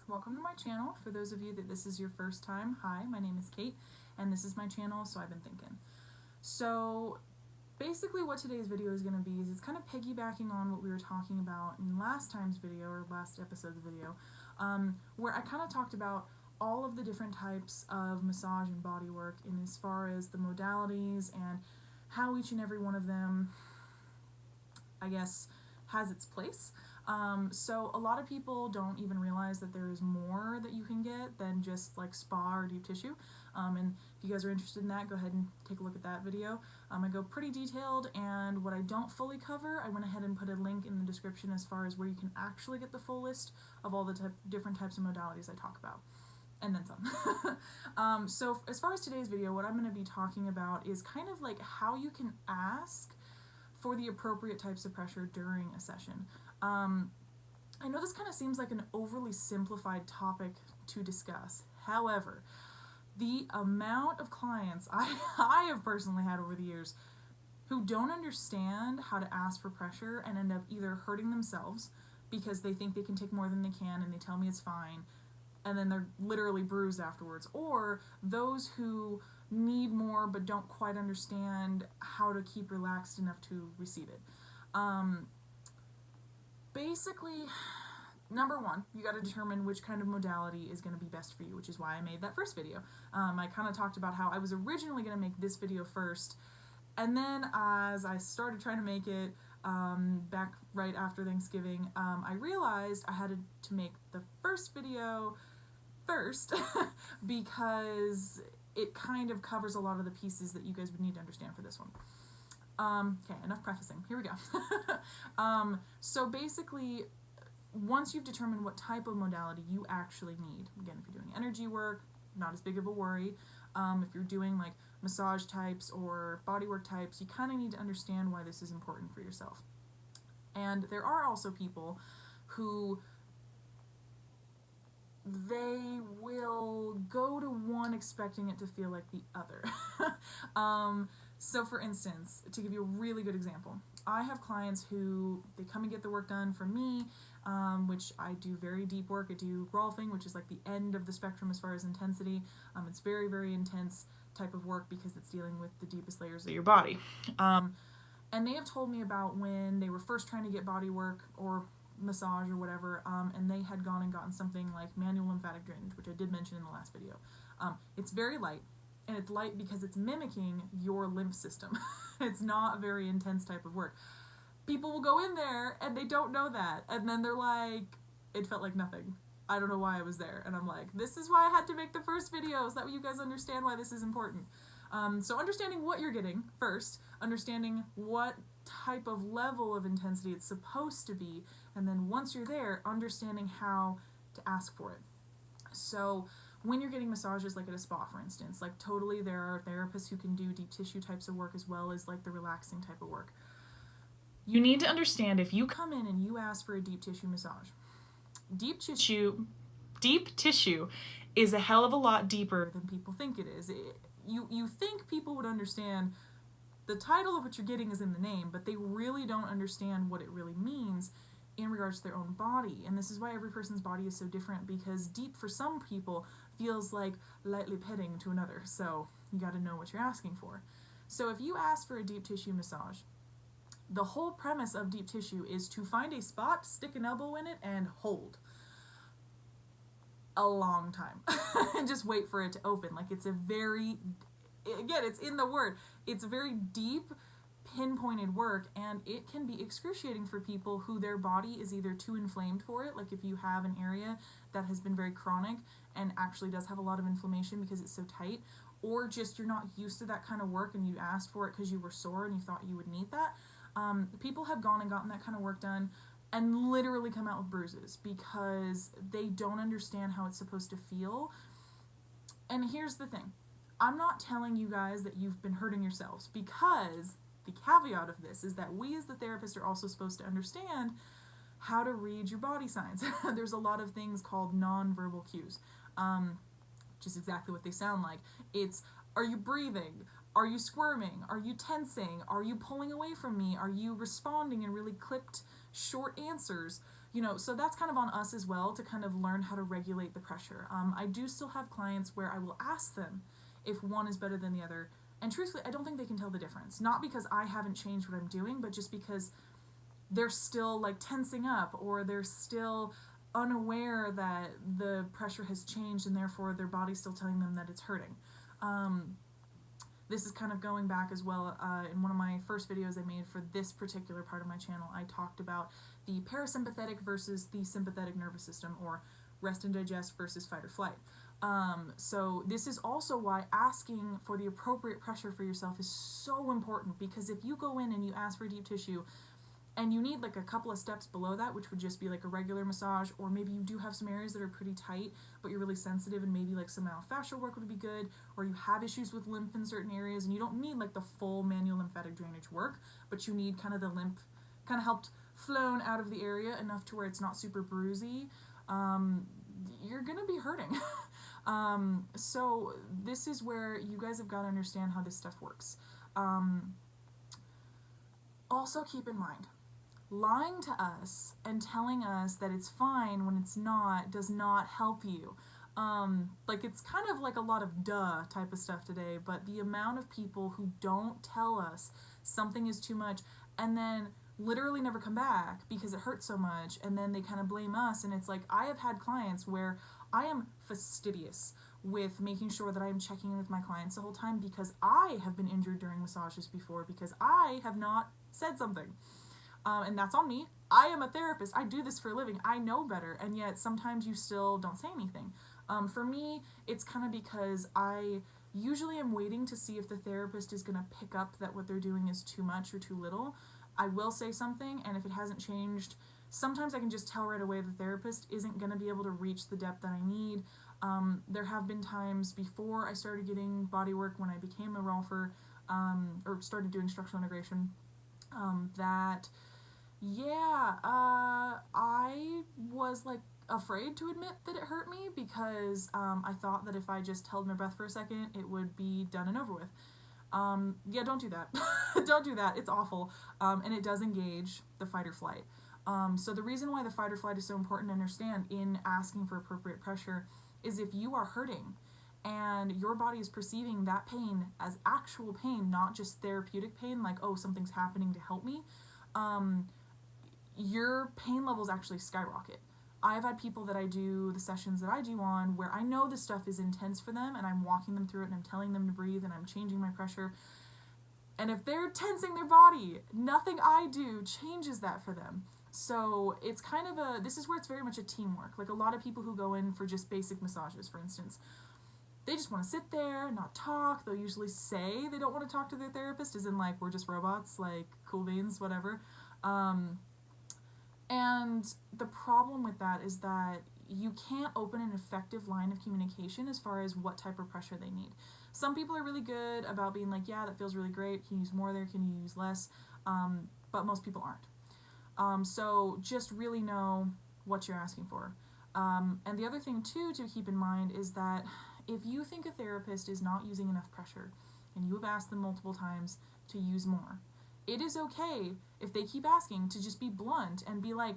welcome to my channel. For those of you that this is your first time, hi, my name is Kate, and this is my channel, So I've Been Thinking. So basically what today's video is going to be is it's kind of piggybacking on what we were talking about in last time's video, or last episode's video, where I kind of talked about all of the different types of massage and body work, in as far as the modalities and how each and every one of them, I guess, has its place. So a lot of people don't even realize that there is more that you can get than just like spa or deep tissue. And if you guys are interested in that, go ahead and take a look at that video. I go pretty detailed, and what I don't fully cover, I went ahead and put a link in the description as far as where you can actually get the full list of all the different types of modalities I talk about. And then some. So as far as today's video, what I'm going to be talking about is kind of like how you can ask for the appropriate types of pressure during a session. I know this kind of seems like an overly simplified topic to discuss. However, the amount of clients I have personally had over the years who don't understand how to ask for pressure and end up either hurting themselves because they think they can take more than they can and they tell me it's fine, and then they're literally bruised afterwards, or those who need more but don't quite understand how to keep relaxed enough to receive it. Basically, number one, you got to determine which kind of modality is going to be best for you, which is why I made that first video. I kind of talked about how I was originally going to make this video first, and then as I started trying to make it back right after Thanksgiving, I realized I had to make the first video first because it kind of covers a lot of the pieces that you guys would need to understand for this one. Okay, enough prefacing. Here we go. So basically, once you've determined what type of modality you actually need, again, if you're doing energy work, not as big of a worry. If you're doing like massage types or bodywork types, you kind of need to understand why this is important for yourself. And there are also people who they will go to one expecting it to feel like the other. So for instance, to give you a really good example, I have clients who, they come and get the work done from me, which I do very deep work. I do Rolfing, which is like the end of the spectrum as far as intensity. It's very, very intense type of work because it's dealing with the deepest layers of your body. And they have told me about when they were first trying to get body work or massage or whatever, and they had gone and gotten something like manual lymphatic drainage, which I did mention in the last video. It's very light, and it's light because it's mimicking your lymph system. It's not a very intense type of work. People will go in there and they don't know that, and then they're like, it felt like nothing. I don't know why I was there. And I'm like, this is why I had to make the first video, so that way you guys understand why this is important. So understanding what you're getting first, understanding what type of level of intensity it's supposed to be, and then once you're there, understanding how to ask for it. So when you're getting massages, like at a spa, for instance, like totally there are therapists who can do deep tissue types of work as well as like the relaxing type of work. You need to understand, if you come in and you ask for a deep tissue massage, deep tissue is a hell of a lot deeper than people think it is. You think people would understand the title of what you're getting is in the name, but they really don't understand what it really means in regards to their own body. And this is why every person's body is so different, because deep for some people feels like lightly petting to another. So you got to know what you're asking for. So if you ask for a deep tissue massage, the whole premise of deep tissue is to find a spot, stick an elbow in it, and hold a long time and just wait for it to open. Like, it's a very, again, it's in the word, it's a very deep, pinpointed work, and it can be excruciating for people who their body is either too inflamed for it, like if you have an area that has been very chronic and actually does have a lot of inflammation because it's so tight, or just you're not used to that kind of work and you asked for it because you were sore and you thought you would need that. People have gone and gotten that kind of work done and literally come out with bruises because they don't understand how it's supposed to feel. And here's the thing. I'm not telling you guys that you've been hurting yourselves, because the caveat of this is that we as the therapist are also supposed to understand how to read your body signs. There's a lot of things called non-verbal cues, which is exactly what they sound like. It's, are you breathing? Are you squirming? Are you tensing? Are you pulling away from me? Are you responding in really clipped, short answers? So that's kind of on us as well to kind of learn how to regulate the pressure. I do still have clients where I will ask them if one is better than the other. And truthfully, I don't think they can tell the difference. Not because I haven't changed what I'm doing, but just because they're still like tensing up, or they're still unaware that the pressure has changed and therefore their body's still telling them that it's hurting. This is kind of going back as well. In one of my first videos I made for this particular part of my channel, I talked about the parasympathetic versus the sympathetic nervous system, or rest and digest versus fight or flight. So this is also why asking for the appropriate pressure for yourself is so important, because if you go in and you ask for deep tissue and you need like a couple of steps below that, which would just be like a regular massage, or maybe you do have some areas that are pretty tight but you're really sensitive and maybe like some myofascial work would be good, or you have issues with lymph in certain areas and you don't need like the full manual lymphatic drainage work, but you need kind of the lymph kind of helped flown out of the area enough to where it's not super bruisey, you're gonna be hurting. So this is where you guys have got to understand how this stuff works. Also keep in mind, lying to us and telling us that it's fine when it's not does not help you. Like, it's kind of like a lot of duh type of stuff today, but the amount of people who don't tell us something is too much and then literally never come back because it hurts so much, and then they kind of blame us, and it's like, I have had clients where I am fastidious with making sure that I am checking in with my clients the whole time because I have been injured during massages before because I have not said something. And that's on me. I am a therapist. I do this for a living. I know better. And yet sometimes you still don't say anything. For me, it's kind of because I usually am waiting to see if the therapist is going to pick up that what they're doing is too much or too little. I will say something, and if it hasn't changed, sometimes I can just tell right away the therapist isn't going to be able to reach the depth that I need. There have been times before I started getting body work, when I became a rolfer, or started doing structural integration, that I was like afraid to admit that it hurt me because I thought that if I just held my breath for a second, it would be done and over with. Don't do that. Don't do that. It's awful. And it does engage the fight or flight. So the reason why the fight or flight is so important to understand in asking for appropriate pressure is if you are hurting and your body is perceiving that pain as actual pain, not just therapeutic pain, like, oh, something's happening to help me, your pain levels actually skyrocket. I've had people that I do the sessions that I do on where I know this stuff is intense for them and I'm walking them through it and I'm telling them to breathe and I'm changing my pressure. And if they're tensing their body, nothing I do changes that for them. So it's kind of this is where it's very much a teamwork. Like, a lot of people who go in for just basic massages, for instance, they just want to sit there, not talk. They'll usually say they don't want to talk to their therapist, as in like, we're just robots, like cool beans, whatever. And the problem with that is that you can't open an effective line of communication as far as what type of pressure they need. Some people are really good about being like, yeah, that feels really great. Can you use more there? Can you use less? But most people aren't. So just really know what you're asking for. And the other thing too to keep in mind is that if you think a therapist is not using enough pressure and you have asked them multiple times to use more, it is okay if they keep asking to just be blunt and be like,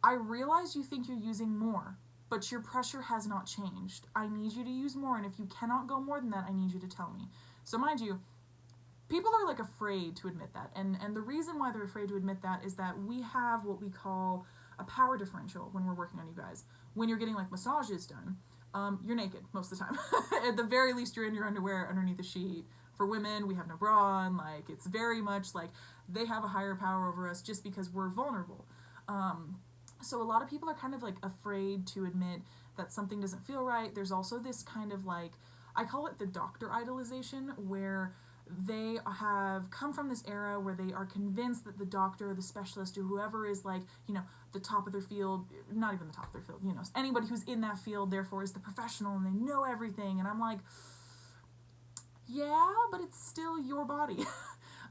I realize you think you're using more, but your pressure has not changed. I need you to use more, and if you cannot go more than that, I need you to tell me. So mind you, people are like afraid to admit that, and the reason why they're afraid to admit that is that we have what we call a power differential when we're working on you guys. When you're getting like massages done, you're naked most of the time. At the very least, you're in your underwear underneath a sheet. For women, we have no bra on. Like, it's very much like they have a higher power over us just because we're vulnerable. So a lot of people are kind of like afraid to admit that something doesn't feel right. There's also this kind of like, I call it the doctor idolization, where they have come from this era where they are convinced that the doctor or the specialist or whoever is like, the top of their field, not even the top of their field, anybody who's in that field, therefore, is the professional and they know everything. And I'm like, yeah, but it's still your body.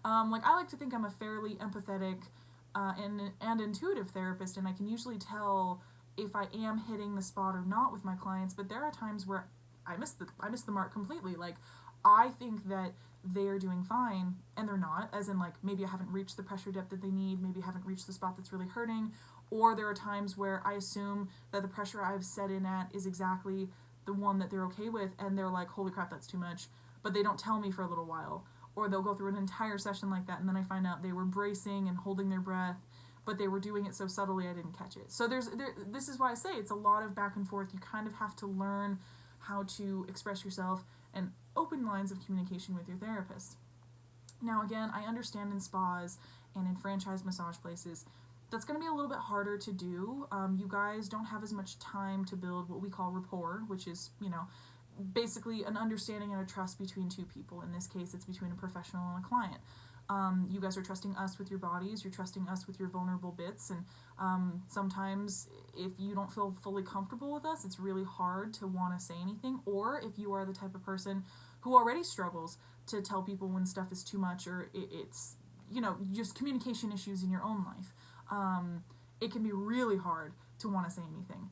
I like to think I'm a fairly empathetic and intuitive therapist, and I can usually tell if I am hitting the spot or not with my clients, but there are times where I miss the mark completely. Like, I think that they are doing fine, and they're not, as in like, maybe I haven't reached the pressure depth that they need, maybe I haven't reached the spot that's really hurting, Or there are times where I assume that the pressure I've set in at is exactly the one that they're okay with, and they're like, holy crap, that's too much, but they don't tell me for a little while. Or they'll go through an entire session like that, and then I find out they were bracing and holding their breath, but they were doing it so subtly I didn't catch it. So this is why I say it's a lot of back and forth. You kind of have to learn how to express yourself and open lines of communication with your therapist. Now again, I understand in spas and in franchise massage places, that's going to be a little bit harder to do. You guys don't have as much time to build what we call rapport, which is, basically an understanding and a trust between two people. In this case, it's between a professional and a client. You guys are trusting us with your bodies, you're trusting us with your vulnerable bits, and sometimes if you don't feel fully comfortable with us, it's really hard to want to say anything. Or if you are the type of person who already struggles to tell people when stuff is too much, or it's, just communication issues in your own life, it can be really hard to want to say anything.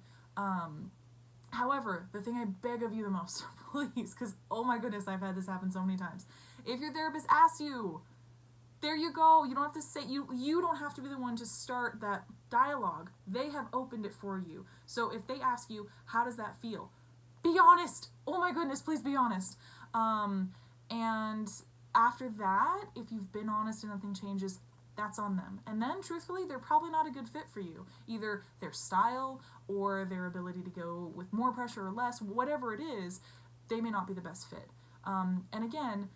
However, the thing I beg of you the most, please, because oh my goodness, I've had this happen so many times. If your therapist asks you, there you go. You don't have to say, you don't have to be the one to start that dialogue. They have opened it for you. So if they ask you, how does that feel? Be honest. Oh my goodness, please be honest. And after that, if you've been honest and nothing changes, that's on them. And then, truthfully, they're probably not a good fit for you. Either their style or their ability to go with more pressure or less, whatever it is, they may not be the best fit. And again,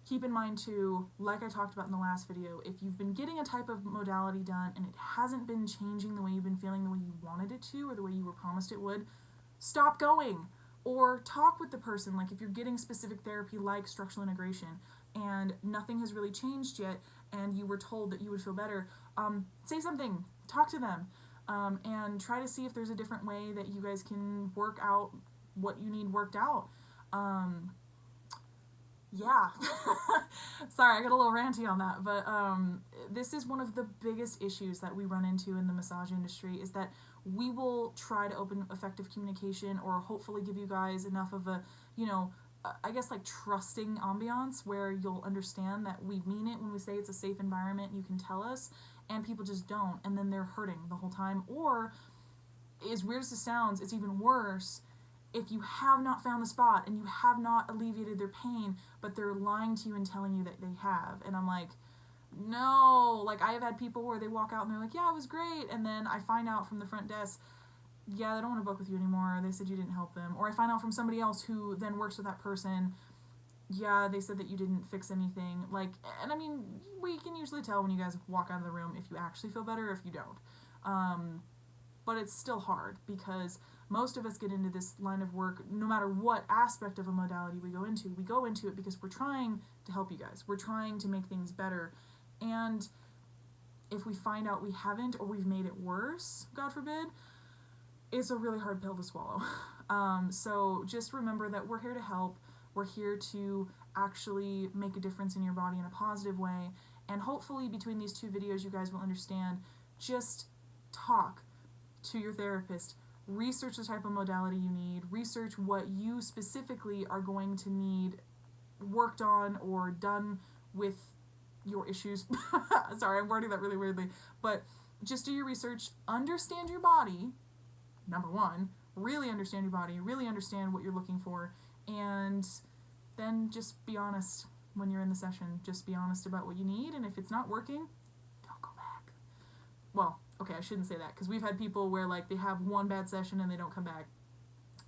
keep in mind too, like I talked about in the last video, if you've been getting a type of modality done and it hasn't been changing the way you've been feeling the way you wanted it to or the way you were promised it would, stop going. Or talk with the person. Like if you're getting specific therapy like structural integration and nothing has really changed yet and you were told that you would feel better, say something, talk to them, and try to see if there's a different way that you guys can work out what you need worked out. Yeah. Sorry, I got a little ranty on that, but this is one of the biggest issues that we run into in the massage industry, is that we will try to open effective communication or hopefully give you guys enough of a, I guess like trusting ambiance where you'll understand that we mean it when we say it's a safe environment, you can tell us, and people just don't, and then they're hurting the whole time. Or, as weird as it sounds, it's even worse if you have not found the spot and you have not alleviated their pain, but they're lying to you and telling you that they have. And I'm like, no. Like, I have had people where they walk out and they're like, yeah, it was great, and then I find out from the front desk, yeah, they don't want to book with you anymore, they said you didn't help them. Or I find out from somebody else who then works with that person, yeah, they said that you didn't fix anything. Like, and I mean, we can usually tell when you guys walk out of the room if you actually feel better or if you don't. But it's still hard because most of us get into this line of work, no matter what aspect of a modality we go into it because we're trying to help you guys. We're trying to make things better. And if we find out we haven't or we've made it worse, God forbid, it's a really hard pill to swallow. So just remember that we're here to help. We're here to actually make a difference in your body in a positive way. And hopefully between these two videos you guys will understand, just talk to your therapist. Research the type of modality you need. Research what you specifically are going to need worked on or done with your issues. Sorry, I'm wording that really weirdly. But just do your research. Understand your body. Number one, really understand your body. Really understand what you're looking for. And then just be honest when you're in the session. Just be honest about what you need. And if it's not working, don't go back. Well, okay, I shouldn't say that, because we've had people where like they have one bad session and they don't come back,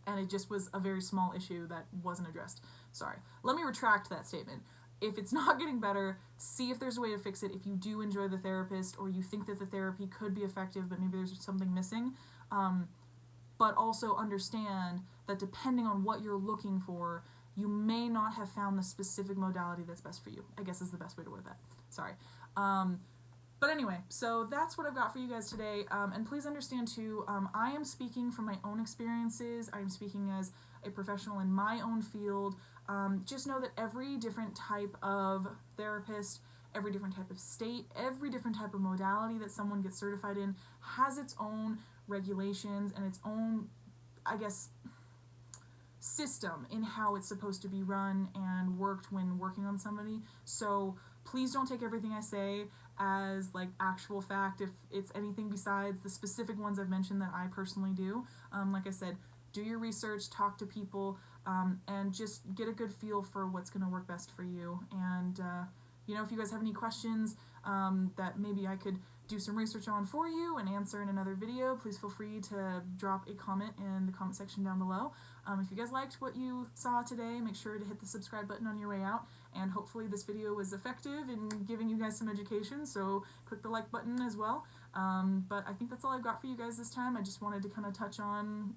and it just was a very small issue that wasn't addressed. Sorry. Let me retract that statement. If it's not getting better, see if there's a way to fix it. If you do enjoy the therapist or you think that the therapy could be effective but maybe there's something missing, but also understand that depending on what you're looking for, you may not have found the specific modality that's best for you, I guess is the best way to word that. Sorry. But anyway, so that's what I've got for you guys today, and please understand too, I am speaking from my own experiences. I am speaking as a professional in my own field. Just know that every different type of therapist, every different type of state, every different type of modality that someone gets certified in has its own regulations and its own, I guess, system in how it's supposed to be run and worked when working on somebody. So please don't take everything I say as like actual fact if it's anything besides the specific ones I've mentioned that I personally do. Like I said, do your research, talk to people, and just get a good feel for what's going to work best for you. And if you guys have any questions that maybe I could do some research on for you and answer in another video, please feel free to drop a comment in the comment section down below. If you guys liked what you saw today, make sure to hit the subscribe button on your way out, and hopefully this video was effective in giving you guys some education, so click the like button as well. But I think that's all I've got for you guys this time. I just wanted to kind of touch on,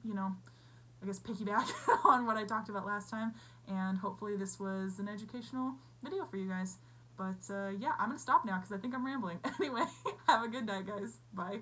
I guess piggyback on what I talked about last time, and hopefully this was an educational video for you guys. But yeah, I'm going to stop now because I think I'm rambling. Anyway, have a good night, guys. Bye.